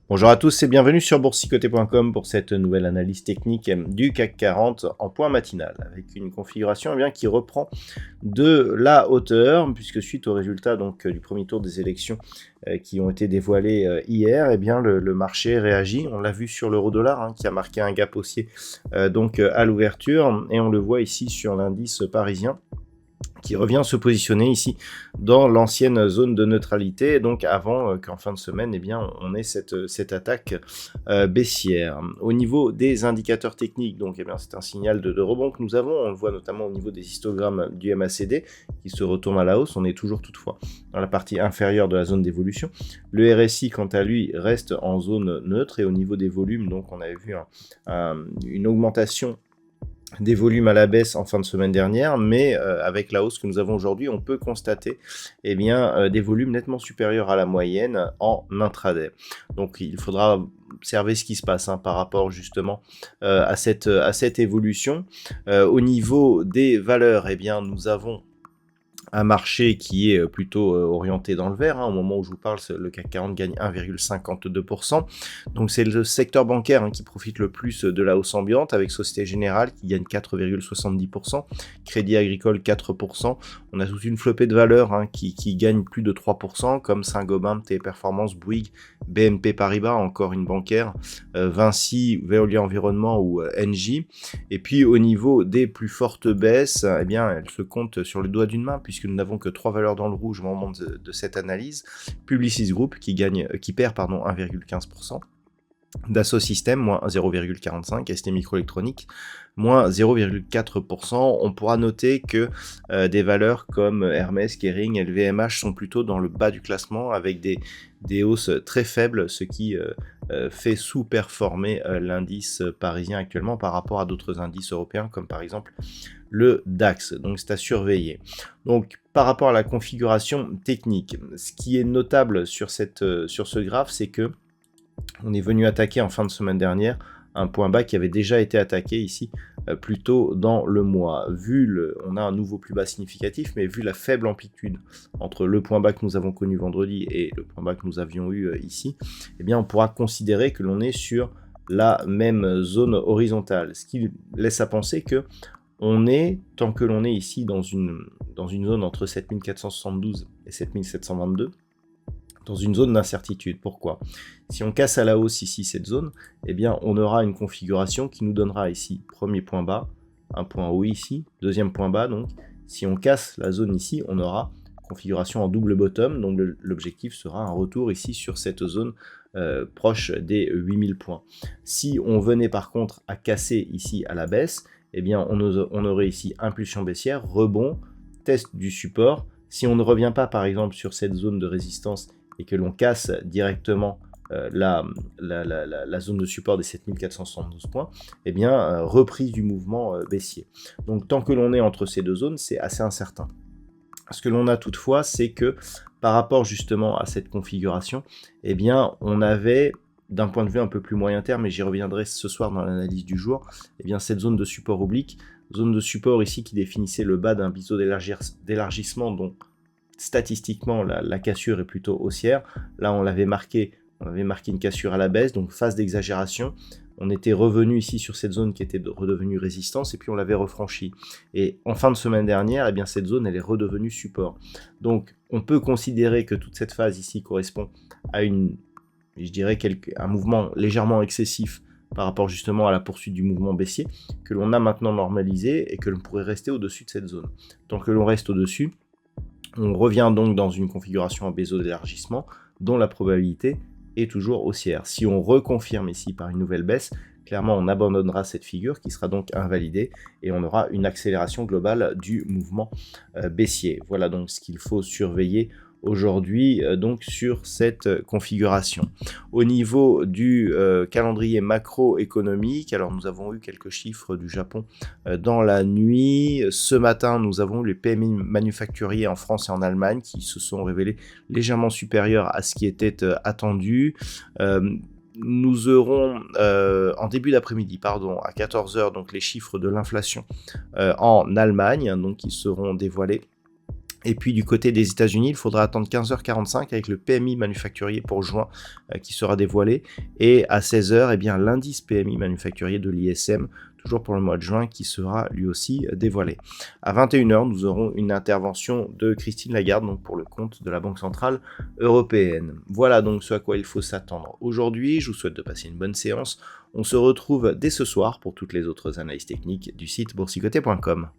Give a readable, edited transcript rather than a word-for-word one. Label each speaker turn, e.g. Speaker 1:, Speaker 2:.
Speaker 1: Bonjour à tous et bienvenue sur boursicoté.com pour cette nouvelle analyse technique du CAC 40 en point matinal avec une configuration qui reprend de la hauteur puisque suite aux résultats du premier tour des élections qui ont été dévoilés hier, le marché réagit. On l'a vu sur l'euro-dollar qui a marqué un gap haussier à l'ouverture et on le voit ici sur l'indice parisien qui revient se positionner ici dans l'ancienne zone de neutralité, donc avant qu'en fin de semaine, on ait cette attaque baissière. Au niveau des indicateurs techniques, c'est un signal de rebond que nous avons, on le voit notamment au niveau des histogrammes du MACD qui se retourne à la hausse, on est toujours toutefois dans la partie inférieure de la zone d'évolution. Le RSI, quant à lui, reste en zone neutre et au niveau des volumes, donc on avait vu une augmentation des volumes à la baisse en fin de semaine dernière, mais avec la hausse que nous avons aujourd'hui, on peut constater des volumes nettement supérieurs à la moyenne en intraday. Donc il faudra observer ce qui se passe par rapport justement à cette évolution. Au niveau des valeurs, nous avons un marché qui est plutôt orienté dans le vert. Au moment où je vous parle, le CAC 40 gagne 1,52%. Donc c'est le secteur bancaire qui profite le plus de la hausse ambiante, avec Société Générale qui gagne 4,70%, Crédit Agricole 4%. On a toute une flopée de valeurs qui gagnent plus de 3%, comme Saint-Gobain, Téléperformance, Bouygues, BNP Paribas, encore une bancaire, Vinci, Veolia Environnement ou Engie. Et puis au niveau des plus fortes baisses, elles se comptent sur le doigt d'une main, puisque nous n'avons que 3 valeurs dans le rouge au moment de cette analyse. Publicis Group qui perd 1,15%. Dassault Systèmes, moins 0,45%, ST Microélectronique, moins 0,4%. On pourra noter que des valeurs comme Hermès, Kering, LVMH sont plutôt dans le bas du classement avec des hausses très faibles, ce qui fait sous-performer l'indice parisien actuellement par rapport à d'autres indices européens comme par exemple le DAX, donc c'est à surveiller. Donc par rapport à la configuration technique, ce qui est notable sur ce graphe, c'est que on est venu attaquer en fin de semaine dernière un point bas qui avait déjà été attaqué ici plus tôt dans le mois. On a un nouveau plus bas significatif, mais vu la faible amplitude entre le point bas que nous avons connu vendredi et le point bas que nous avions eu ici, on pourra considérer que l'on est sur la même zone horizontale, ce qui laisse à penser que tant que l'on est ici dans une zone entre 7472 et 7722, dans une zone d'incertitude. Pourquoi ? Si on casse à la hausse ici cette zone, on aura une configuration qui nous donnera ici premier point bas, un point haut ici, deuxième point bas. Donc si on casse la zone ici, on aura configuration en double bottom, donc l'objectif sera un retour ici sur cette zone proche des 8000 points. Si on venait par contre à casser ici à la baisse, on aurait ici impulsion baissière, rebond, test du support. Si on ne revient pas par exemple sur cette zone de résistance et que l'on casse directement la zone de support des 7472 points, reprise du mouvement baissier. Donc tant que l'on est entre ces deux zones, c'est assez incertain. Ce que l'on a toutefois, c'est que par rapport justement à cette configuration, on avait, d'un point de vue un peu plus moyen terme, et j'y reviendrai ce soir dans l'analyse du jour, cette zone de support oblique, zone de support ici qui définissait le bas d'un biseau d'élargissement dont statistiquement la cassure est plutôt haussière. Là on avait marqué une cassure à la baisse, donc phase d'exagération. On était revenu ici sur cette zone qui était redevenue résistance et puis on l'avait refranchie. Et en fin de semaine dernière, cette zone elle est redevenue support. Donc on peut considérer que toute cette phase ici correspond à un mouvement légèrement excessif par rapport justement à la poursuite du mouvement baissier que l'on a maintenant normalisé et que l'on pourrait rester au-dessus de cette zone. Tant que l'on reste au-dessus, on revient donc dans une configuration en biseau d'élargissement dont la probabilité est toujours haussière. Si on reconfirme ici par une nouvelle baisse, clairement on abandonnera cette figure qui sera donc invalidée et on aura une accélération globale du mouvement baissier. Voilà donc ce qu'il faut surveiller aujourd'hui donc sur cette configuration. Au niveau du calendrier macroéconomique, alors nous avons eu quelques chiffres du Japon dans la nuit. Ce matin, nous avons eu les PMI manufacturiers en France et en Allemagne qui se sont révélés légèrement supérieurs à ce qui était attendu. Nous aurons en début d'après-midi, à 14 h, donc les chiffres de l'inflation en Allemagne, donc qui seront dévoilés. Et puis du côté des États-Unis, il faudra attendre 15h45 avec le PMI manufacturier pour juin qui sera dévoilé. Et à 16 h, eh bien, l'indice PMI manufacturier de l'ISM, toujours pour le mois de juin, qui sera lui aussi dévoilé. À 21 h, nous aurons une intervention de Christine Lagarde, donc pour le compte de la Banque Centrale Européenne. Voilà donc ce à quoi il faut s'attendre aujourd'hui. Je vous souhaite de passer une bonne séance. On se retrouve dès ce soir pour toutes les autres analyses techniques du site boursicoté.com.